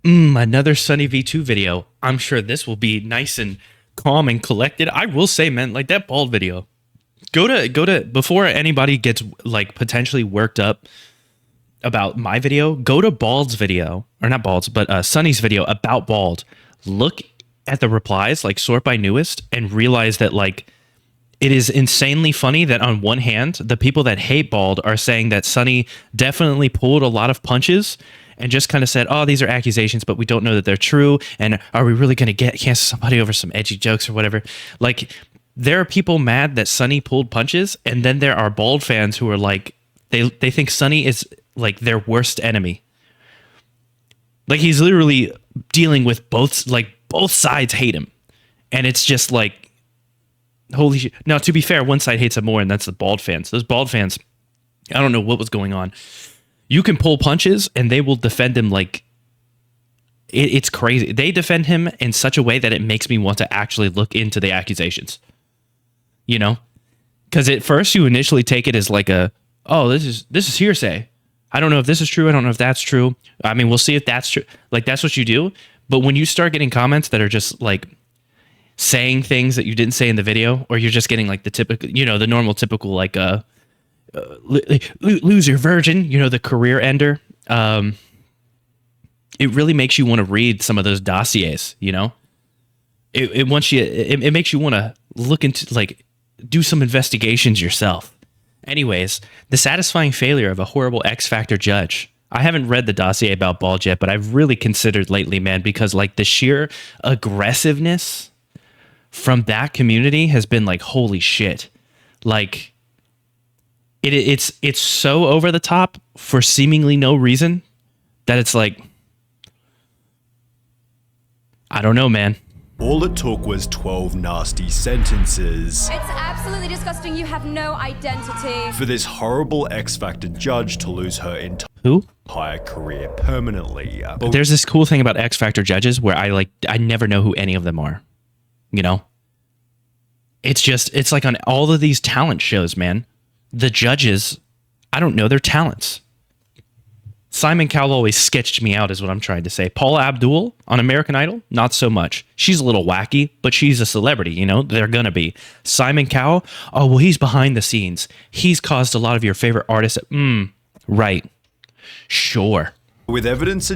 Another Sunny V2 video. I'm sure this will be nice and calm and collected. I will say, man, like that bald video. Go to before anybody gets like potentially worked up about my video, go to Bald's video, or not Bald's, but Sunny's video about Bald. Look at the replies, like sort by newest, and realize that like it is insanely funny that on one hand, the people that hate Bald are saying that Sunny definitely pulled a lot of punches and just kind of said, oh, these are accusations, but we don't know that they're true. And are we really going to cancel somebody over some edgy jokes or whatever? Like, there are people mad that Sunny pulled punches, and then there are Bald fans who are like, they think Sunny is like their worst enemy. Like, he's literally dealing with both sides hate him. And it's just like, holy shit. Now, to be fair, one side hates him more, and that's the Bald fans. Those Bald fans, I don't know what was going on. You can pull punches, and they will defend him like it's crazy. They defend him in such a way that it makes me want to actually look into the accusations. You know? Because at first you initially take it as like this is hearsay. I don't know if this is true. I don't know if that's true. I mean, we'll see if that's true. Like, that's what you do. But when you start getting comments that are just like saying things that you didn't say in the video, or you're just getting like the typical, the normal typical like lose your virgin, the career ender. It really makes you want to read some of those dossiers. It wants you. It makes you want to look into like do some investigations yourself. Anyways, the satisfying failure of a horrible X Factor judge. I haven't read the dossier about Bald yet, but I've really considered lately, man, because like the sheer aggressiveness from that community has been like, holy shit. Like, it's so over the top for seemingly no reason that it's like, I don't know, man. All it took was 12 nasty sentences. It's absolutely disgusting. You have no identity. For this horrible X Factor judge to lose her entire career permanently. There's this cool thing about X Factor judges where I never know who any of them are. It's like on all of these talent shows, man. The judges, I don't know their talents. Simon Cowell always sketched me out is what I'm trying to say. Paula Abdul on American Idol, not so much. She's a little wacky, but she's a celebrity, They're gonna be. Simon Cowell, oh, well, he's behind the scenes. He's caused a lot of your favorite artists. Right. Sure. With evidence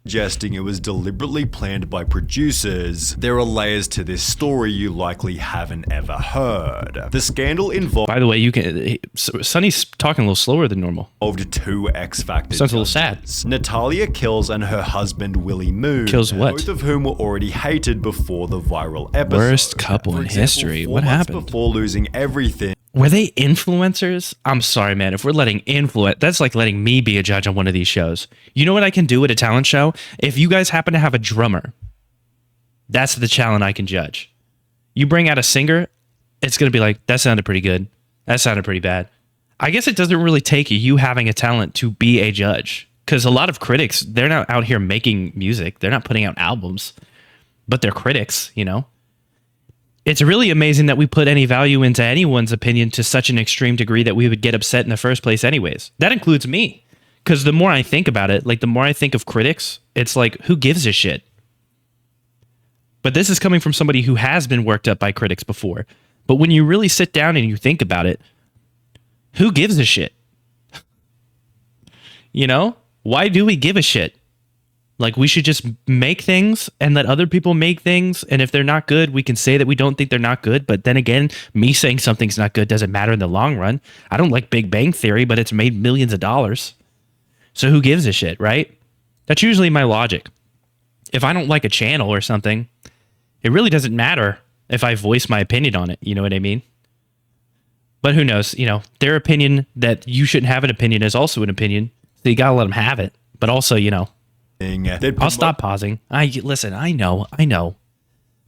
suggesting it was deliberately planned by producers, there are layers to this story you likely haven't ever heard. The scandal involved... By the way, Sunny's talking a little slower than normal. ...two X Factor Sounds a little sad. Natalia Kills and her husband Willie Moon. Kills what? Both of whom were already hated before the viral episode. Worst couple in history. What happened? Before losing everything... Were they influencers? I'm sorry, man. If we're letting that's like letting me be a judge on one of these shows. You know what I can do at a talent show? If you guys happen to have a drummer, that's the talent I can judge. You bring out a singer, it's going to be like, that sounded pretty good. That sounded pretty bad. I guess it doesn't really take you having a talent to be a judge. Because a lot of critics, they're not out here making music. They're not putting out albums. But they're critics, It's really amazing that we put any value into anyone's opinion to such an extreme degree that we would get upset in the first place anyways. That includes me. Because the more I think about it, like the more I think of critics, it's like, who gives a shit? But this is coming from somebody who has been worked up by critics before. But when you really sit down and you think about it, who gives a shit? Why do we give a shit? Like, we should just make things and let other people make things. And if they're not good, we can say that we don't think they're not good. But then again, me saying something's not good doesn't matter in the long run. I don't like Big Bang Theory, but it's made millions of dollars. So who gives a shit, right? That's usually my logic. If I don't like a channel or something, it really doesn't matter if I voice my opinion on it. You know what I mean? But who knows? Their opinion that you shouldn't have an opinion is also an opinion. So you gotta let them have it. But also, I'll stop pausing. I know.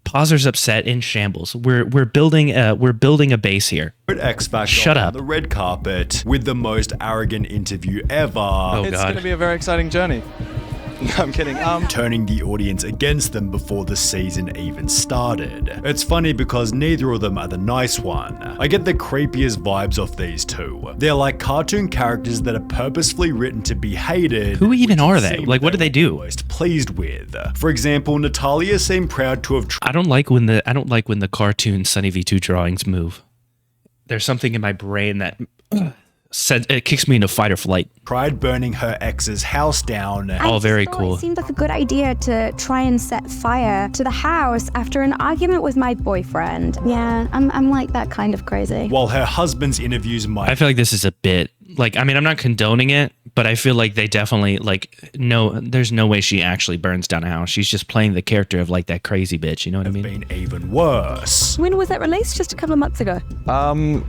Pauser's upset in shambles. We're building a base here. X Factor Shut up. On the red carpet with the most arrogant interview ever. Oh, It's God. going to be a very exciting journey. I'm kidding. Turning the audience against them before the season even started. It's funny because neither of them are the nice one. I get the creepiest vibes off these two. They're like cartoon characters that are purposefully written to be hated. Who even which are it they? seems Like, what do they do? Most pleased with. For example, Natalia seemed proud to have I don't like when the cartoon Sunny V2 drawings move. There's something in my brain that said it kicks me into fight or flight. tried burning her ex's house down. Oh, very cool. It seemed like a good idea to try and set fire to the house after an argument with my boyfriend. Yeah, I'm like that kind of crazy. While her husband's interviews might I feel like this is a bit. Like, I mean, I'm not condoning it, but I feel like they definitely, like, no, there's no way she actually burns down a house. She's just playing the character of, like, that crazy bitch, you know what I have mean? been even worse. When was that released? Just a couple of months ago. I'm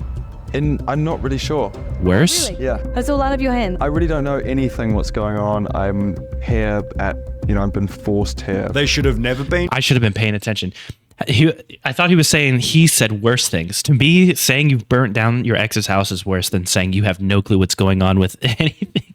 not really sure. Worse? Yeah. That's all out of your hands. I really don't know anything what's going on. I'm here at, I've been forced here. They should have never been. I should have been paying attention. I thought he was saying he said worse things. To me, saying you've burnt down your ex's house is worse than saying you have no clue what's going on with anything.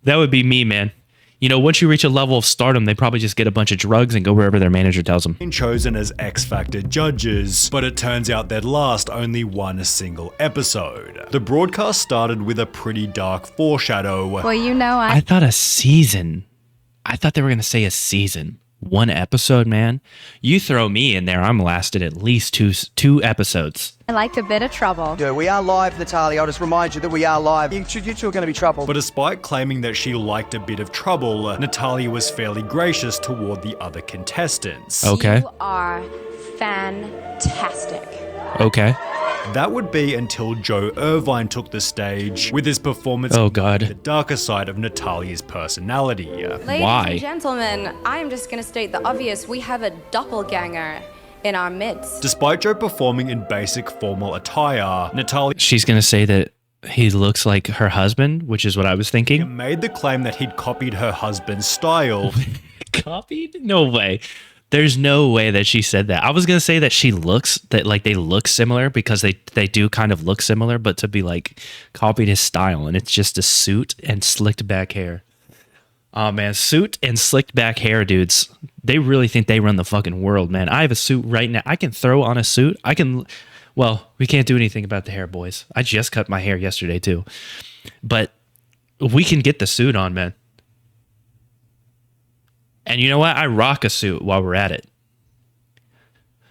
That would be me, man. You know, once you reach a level of stardom, they probably just get a bunch of drugs and go wherever their manager tells them. Chosen as X Factor judges, but it turns out they'd last only one single episode. The broadcast started with a pretty dark foreshadow. Well, you know, I thought a season. I thought they were going to say a season. One episode, man. You throw me in there, I'm lasted at least two episodes. I like a bit of trouble. Yeah, we are live, Natalia. I'll just remind you that we are live. You two are going to be trouble. But despite claiming that she liked a bit of trouble, Natalia was fairly gracious toward the other contestants. Okay. You are fantastic. Okay. That would be until Joe Irvine took the stage with his performance Oh, God. the darker side of Natalia's personality. Ladies Why? and gentlemen, I am just going to state the obvious. We have a doppelganger in our midst. Despite Joe performing in basic formal attire, Natalia She's going to say that he looks like her husband, which is what I was thinking. made the claim that he'd copied her husband's style. Copied? No way. There's no way that she said that. I was going to say that they look similar because they do kind of look similar, but to be like copied his style and it's just a suit and slicked back hair. Oh man, suit and slicked back hair dudes. They really think they run the fucking world, man. I have a suit right now. I can throw on a suit. Well, we can't do anything about the hair, boys. I just cut my hair yesterday too. But we can get the suit on, man. And you know what? I rock a suit while we're at it.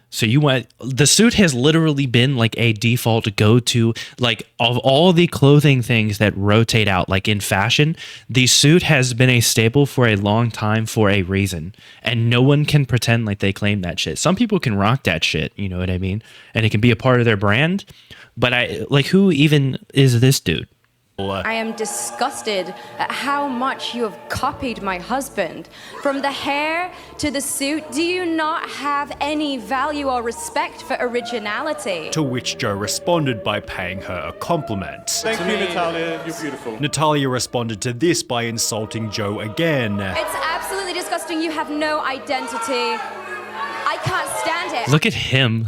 So the suit has literally been like a default go-to, like of all the clothing things that rotate out, like in fashion, the suit has been a staple for a long time for a reason. And no one can pretend like they claim that shit. Some people can rock that shit, you know what I mean? And it can be a part of their brand. But who even is this dude? I am disgusted at how much you have copied my husband. From the hair to the suit, do you not have any value or respect for originality? To which Joe responded by paying her a compliment. Thank you, Natalia. You're beautiful. Natalia responded to this by insulting Joe again. It's absolutely disgusting. You have no identity. I can't stand it. Look at him.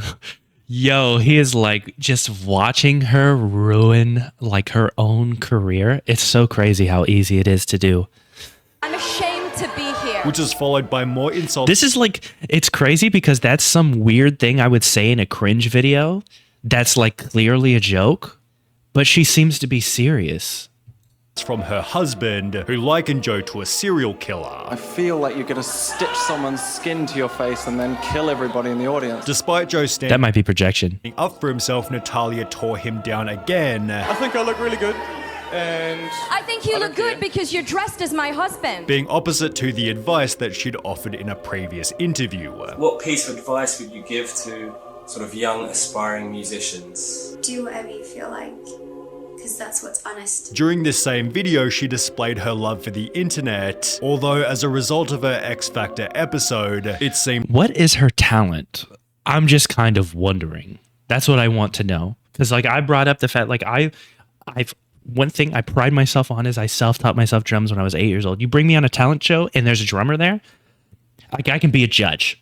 Yo, he is like just watching her ruin like her own career. It's so crazy how easy it is to do. I'm ashamed to be here. Which is followed by more insults. This is like, it's crazy because that's some weird thing I would say in a cringe video that's like clearly a joke, but she seems to be serious. From her husband, who likened Joe to a serial killer. I feel like you're going to stitch someone's skin to your face and then kill everybody in the audience. Despite Joe That standing might be projection. up for himself, Natalia tore him down again. I think I look really good. And I think you I look don't care. good because you're dressed as my husband. Being opposite to the advice that she'd offered in a previous interview. What piece of advice would you give to sort of young aspiring musicians? Do whatever you feel like, because that's what's honest. During this same video, she displayed her love for the internet, although as a result of her X Factor episode, it seemed What is her talent? I'm just kind of wondering. That's what I want to know. Because like I brought up the fact, like one thing I pride myself on is I self-taught myself drums when I was 8 years old. You bring me on a talent show and there's a drummer there, like I can be a judge.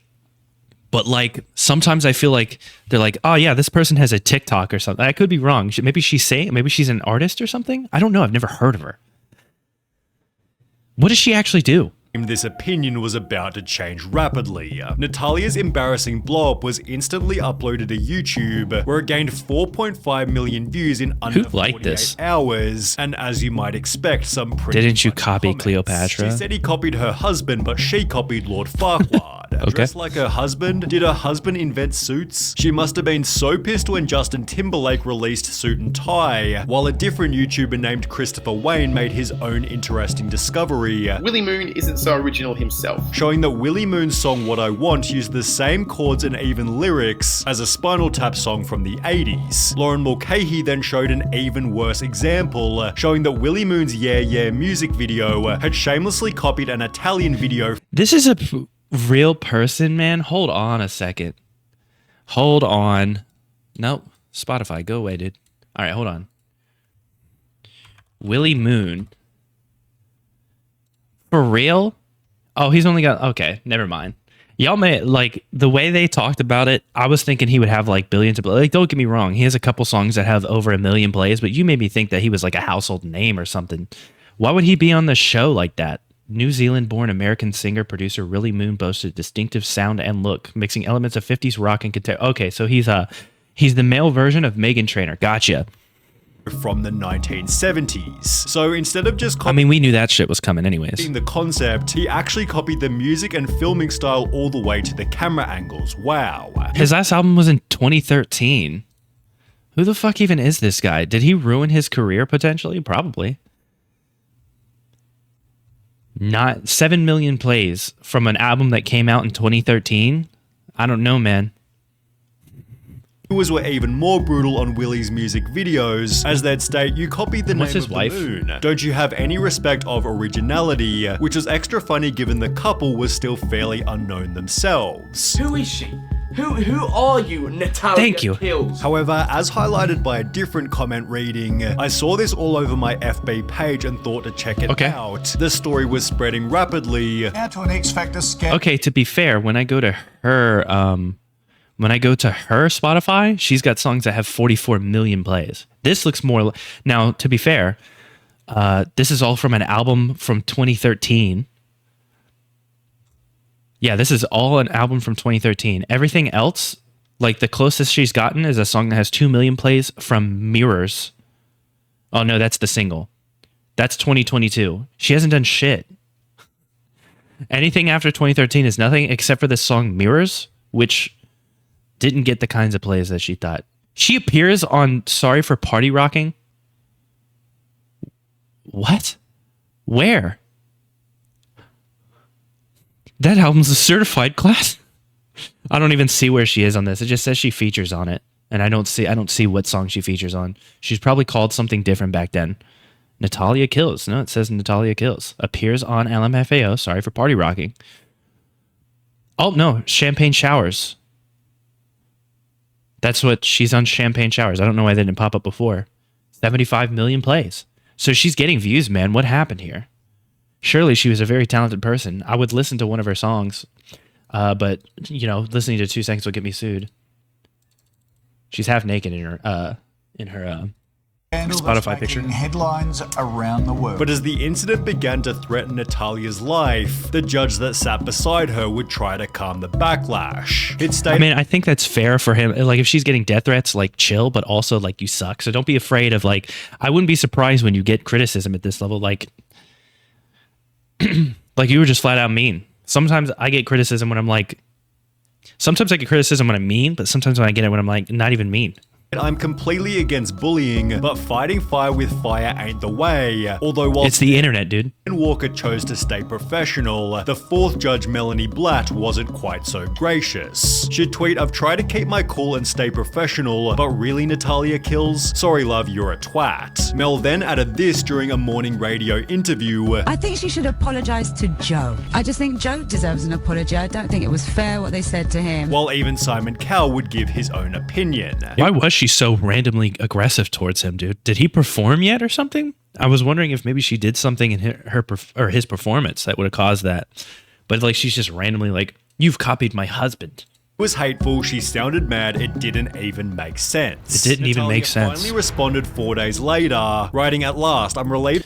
But like sometimes I feel like they're like, oh yeah, this person has a TikTok or something. I could be wrong. Maybe she's an artist or something. I don't know. I've never heard of her. What does she actually do? this opinion was about to change rapidly. Natalia's embarrassing blow-up was instantly uploaded to YouTube, where it gained 4.5 million views in under 48 hours, and as you might expect, some pretty Didn't you copy comments. Cleopatra? She said he copied her husband, but she copied Lord Farquaad. Okay. Dressed like her husband? Did her husband invent suits? She must have been so pissed when Justin Timberlake released Suit and Tie, while a different YouTuber named Christopher Wayne made his own interesting discovery. Willie Moon isn't so original himself. Showing that Willie Moon's song What I Want used the same chords and even lyrics as a Spinal Tap song from the 80s. Lauren Mulcahy then showed an even worse example, showing that Willie Moon's Yeah Yeah music video had shamelessly copied an Italian video. This is a real person, man. Hold on a second. Hold on. Nope. Spotify, go away, dude. All right, hold on. Willie Moon. For real? Oh, he's only got... Okay, never mind. Y'all may... Like, the way they talked about it, I was thinking he would have, like, billions of... Like, don't get me wrong. He has a couple songs that have over 1 million plays, but you made me think that he was, like, a household name or something. Why would he be on the show like that? New Zealand-born American singer-producer Willie Moon boasted a distinctive sound and look, mixing elements of 50s rock and contemporary... Okay, so he's the male version of Meghan Trainor. Gotcha. From the 1970s. So instead of just I mean, we knew that shit was coming anyways. the concept, he actually copied the music and filming style all the way to the camera angles. Wow. His last album was in 2013. Who the fuck even is this guy? Did he ruin his career potentially? Probably. Not 7 million plays from an album that came out in 2013. I don't know, man. Viewers were even more brutal on Willie's music videos, as they'd state, you copied the name his of wife? the moon. Don't you have any respect of originality? Which was extra funny given the couple was still fairly unknown themselves. Who is she? Who are you, Natalia Thank you. Kills? However, as highlighted by a different comment reading, I saw this all over my FB page and thought to check it out. The story was spreading rapidly. Now to an X Factor sketch. Okay, to be fair, when I go to her Spotify, she's got songs that have 44 million plays. This looks more... Now, to be fair, this is all from an album from 2013. Yeah, this is all an album from 2013. Everything else, like the closest she's gotten is a song that has 2 million plays from Mirrors. Oh, no, that's the single. That's 2022. She hasn't done shit. Anything after 2013 is nothing except for the song Mirrors, which... didn't get the kinds of plays that she thought. She appears on Sorry for Party Rocking. What? Where? That album's a certified class. I don't even see where she is on this. It just says she features on it. And I don't see what song she features on. She's probably called something different back then. Natalia Kills. No, it says Natalia Kills. Appears on LMFAO. Sorry for Party Rocking. Oh, no. Champagne Showers. That's what she's on. Champagne Showers. I don't know why they didn't pop up before. 75 million plays. So she's getting views, man. What happened here? Surely she was a very talented person. I would listen to one of her songs. But, you know, listening to 2 seconds will get me sued. She's half naked in her Spotify picture. Headlines around the world. But as the incident began to threaten Natalia's life, the judge that sat beside her would try to calm the backlash. I mean, I think that's fair for him. Like, if she's getting death threats, like, chill, but also, like, you suck. So don't be afraid of, like, I wouldn't be surprised when you get criticism at this level. Like, like you were just flat out mean. Sometimes I get criticism when I'm like, sometimes I get criticism when I'm mean, but sometimes when I get it when I'm like, not even mean. I'm completely against bullying, but fighting fire with fire ain't the way. Although while it's the internet, dude. Walker chose to stay professional, the 4th judge Melanie Blatt wasn't quite so gracious. She'd tweet, "I've tried to keep my cool and stay professional, but really Natalia Kills? Sorry love, you're a twat." Mel then added this during a morning radio interview. I think she should apologise to Joe. I just think Joe deserves an apology. I don't think it was fair what they said to him. While even Simon Cowell would give his own opinion. Why was she so randomly aggressive towards him, dude? Did he perform yet or something? I was wondering if maybe she did something in his performance that would have caused that. But like, she's just randomly like, "You've copied my husband." It was hateful, she sounded mad, it didn't even make sense. It didn't even make sense. Finally responded 4 days later, writing, "At last, I'm relieved."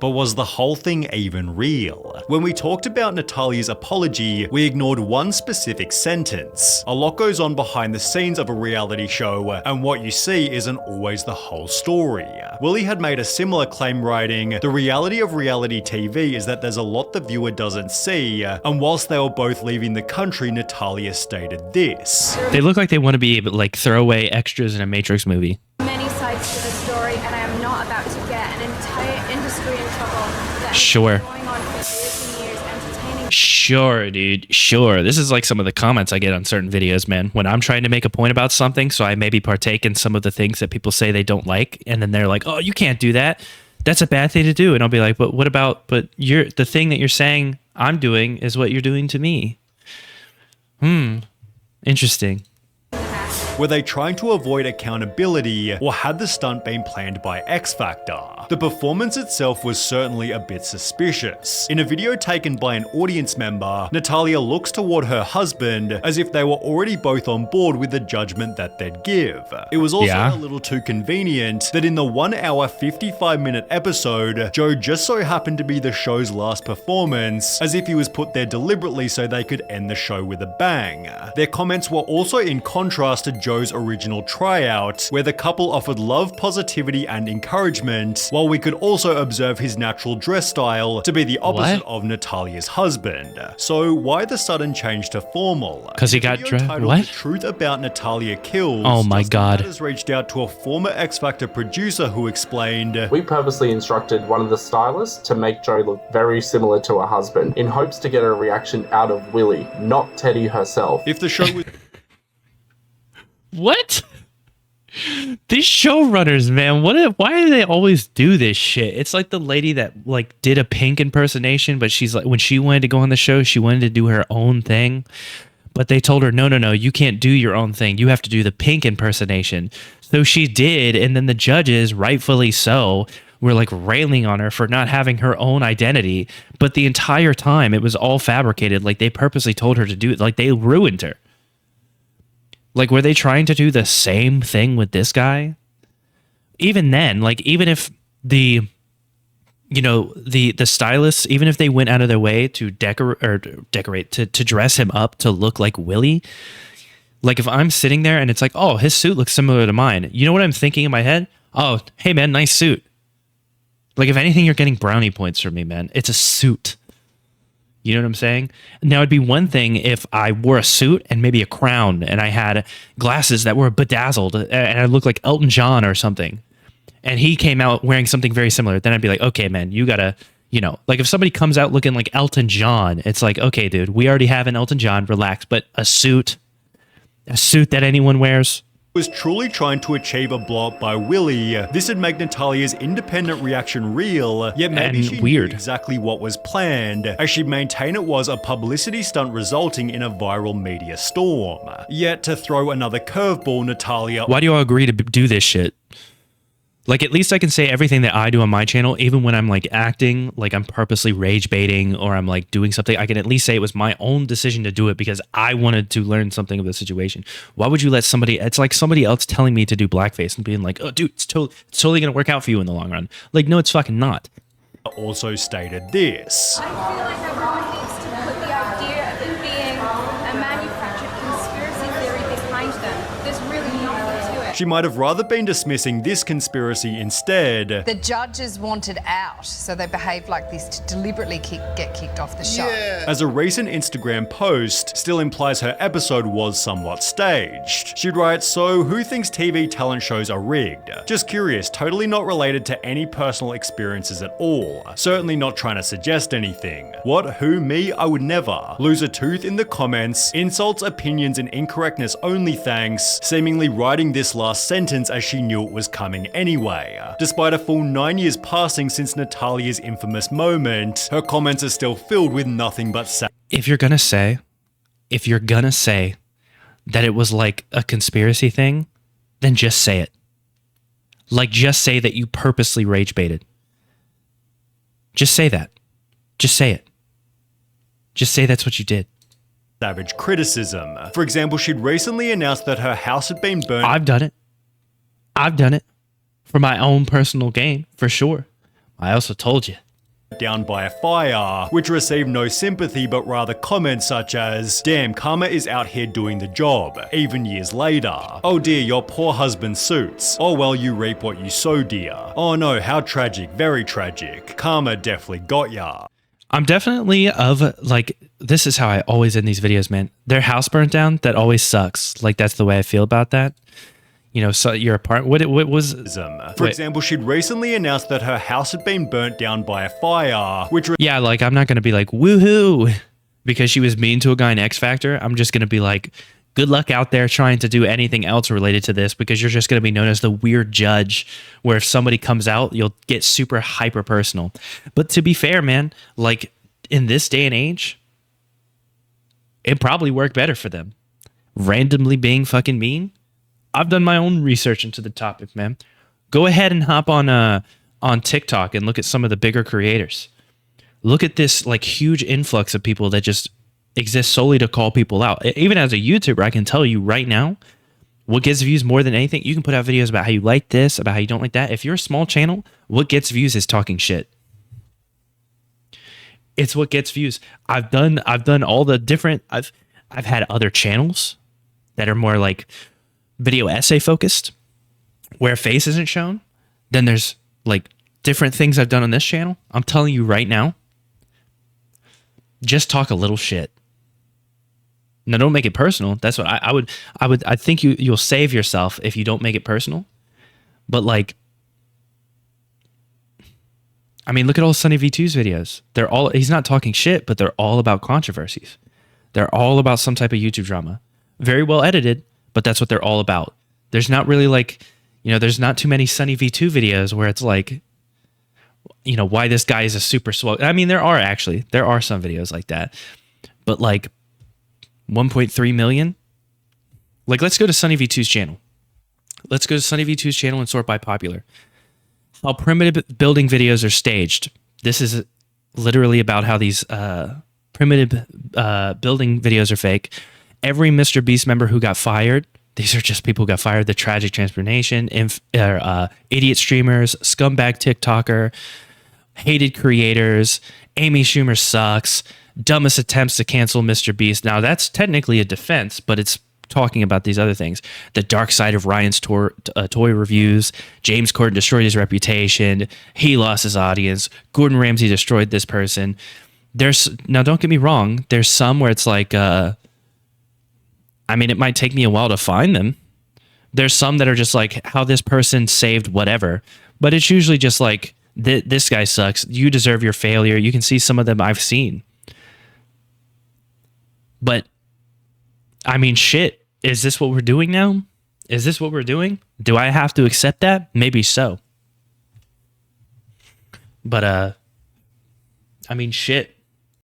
But was the whole thing even real? When we talked about Natalia's apology, we ignored one specific sentence. A lot goes on behind the scenes of a reality show, and what you see isn't always the whole story. Willie had made a similar claim writing, "The reality of reality TV is that there's a lot the viewer doesn't see," and whilst they were both leaving the country, Natalia stated this. They look like they want to be like throwaway extras in a Matrix movie. Many sides to the story, and I am not about to get an entire industry in trouble. That has Sure. been going on for years and years, entertaining. Sure, dude. Sure. This is like some of the comments I get on certain videos, man. When I'm trying to make a point about something, so I maybe partake in some of the things that people say they don't like, and then they're like, "Oh, you can't do that. That's a bad thing to do." And I'll be like, "But what about? But the thing that you're saying I'm doing is what you're doing to me." Interesting. Were they trying to avoid accountability, or had the stunt been planned by X Factor? The performance itself was certainly a bit suspicious. In a video taken by an audience member, Natalia looks toward her husband as if they were already both on board with the judgment that they'd give. It was also a little too convenient that in the 1 hour 55-minute episode, Joe just so happened to be the show's last performance, as if he was put there deliberately so they could end the show with a bang. Their comments were also in contrast to Joe's original tryout, where the couple offered love, positivity, and encouragement, while we could also observe his natural dress style to be the opposite of Natalia's husband. So why the sudden change to formal? Because he got dressed. What? The Truth About Natalia Kills. Oh my God. Has reached out to a former X Factor producer who explained, "We purposely instructed one of the stylists to make Joe look very similar to her husband in hopes to get a reaction out of Willie, not Teddy herself. If the show was What? These showrunners, man, why do they always do this shit? It's like the lady that like did a Pink impersonation, but she's like, when she wanted to go on the show, she wanted to do her own thing. But they told her, no, you can't do your own thing. You have to do the Pink impersonation. So she did, and then the judges, rightfully so, were like railing on her for not having her own identity. But the entire time, it was all fabricated. Like they purposely told her to do it. Like they ruined her. Like, were they trying to do the same thing with this guy? Even then, like, even if the stylists, even if they went out of their way to decorate, to dress him up to look like Willie, like if I'm sitting there and it's like, oh, his suit looks similar to mine. You know what I'm thinking in my head? Oh, hey man, nice suit. Like if anything, you're getting brownie points from me, man. It's a suit. You know what I'm saying? Now, it'd be one thing if I wore a suit and maybe a crown and I had glasses that were bedazzled and I looked like Elton John or something. And he came out wearing something very similar. Then I'd be like, okay, man, you gotta, like if somebody comes out looking like Elton John, it's like, okay, dude, we already have an Elton John, relax. But a suit that anyone wears, was truly trying to achieve a blow up by Willie. This would make Natalia's independent reaction real, yet maybe she knew exactly what was planned, as she'd maintain it was a publicity stunt resulting in a viral media storm. Yet to throw another curveball, Natalia— why do you all agree to do this shit? Like, at least I can say everything that I do on my channel, even when I'm like acting, like I'm purposely rage baiting or I'm like doing something, I can at least say it was my own decision to do it because I wanted to learn something of the situation. Why would you let somebody, it's like somebody else telling me to do blackface and being like, oh dude, it's totally going to work out for you in the long run. Like, no, it's fucking not. Also stated this. I feel like everyone needs to put the idea of it being a manufactured conspiracy theory behind them. There's really nothing to it. She might have rather been dismissing this conspiracy instead. The judges wanted out, so they behaved like this to deliberately get kicked off the show. Yeah. As a recent Instagram post still implies her episode was somewhat staged. She'd write, "So who thinks TV talent shows are rigged? Just curious, totally not related to any personal experiences at all. Certainly not trying to suggest anything. What, who, me? I would never. Lose a tooth in the comments. Insults, opinions, and incorrectness only thanks." Seemingly writing this last sentence as she knew it was coming anyway. Despite a full 9 years passing since Natalia's infamous moment, her comments are still filled with nothing but sadness. If you're gonna say that it was like a conspiracy thing, then just say it. Like, just say that you purposely rage baited. Just say that. Just say it. Just say that's what you did. Savage criticism. For example, she'd recently announced that her house had been burned. I've done it for my own personal gain, for sure. I also told you down by a fire, which received no sympathy but rather comments such as, "Damn, karma is out here doing the job," even years later. "Oh dear, your poor husband suits. Oh well, you reap what you sow, dear. Oh no, how tragic, very tragic. Karma definitely got ya." I'm definitely of like, this is how I always end these videos, man. Their house burnt down, that always sucks. Like, that's the way I feel about that. You know, so your apartment, what was... For example, she'd recently announced that her house had been burnt down by a fire, which... Yeah, like, I'm not going to be like, woohoo, because she was mean to a guy in X Factor. I'm just going to be like, good luck out there trying to do anything else related to this, because you're just going to be known as the weird judge, where if somebody comes out, you'll get super hyper personal. But to be fair, man, like, in this day and age, it probably worked better for them. Randomly being fucking mean. I've done my own research into the topic, man. Go ahead and hop on TikTok and look at some of the bigger creators. Look at this like huge influx of people that just exist solely to call people out. Even as a YouTuber, I can tell you right now, what gets views more than anything, you can put out videos about how you like this, about how you don't like that. If you're a small channel, what gets views is talking shit. It's what gets views. I've done all the different, I've had other channels that are more like video essay focused, where face isn't shown. Then there's like different things I've done on this channel. I'm telling you right now, just talk a little shit. Now, don't make it personal. That's what I think you'll save yourself if you don't make it personal. But like, I mean, look at all Sunny V2's videos. He's not talking shit, but they're all about controversies. They're all about some type of YouTube drama. Very well edited, but that's what they're all about. There's not really like, you know, there's not too many Sunny V2 videos where it's like, you know, why this guy is a super swell. I mean, there are some videos like that, but like 1.3 million. Like, let's go to Sunny V2's channel. Let's go to Sunny V2's channel and sort by popular. How primitive building videos are staged. This is literally about how these primitive building videos are fake. Every Mr. Beast member who got fired, these are just people who got fired. The tragic transformation, idiot streamers, scumbag TikToker, hated creators, Amy Schumer sucks, dumbest attempts to cancel Mr. Beast. Now, that's technically a defense, but it's talking about these other things. The dark side of Ryan's toy reviews. James Corden destroyed his reputation. He lost his audience. Gordon Ramsay destroyed this person. Now, don't get me wrong. There's some where it's like, I mean, it might take me a while to find them. There's some that are just like how this person saved whatever, but it's usually just like, this guy sucks. You deserve your failure. You can see some of them I've seen. But, I mean, shit. Is this what we're doing now? Is this what we're doing? Do I have to accept that? Maybe so. But, I mean, shit.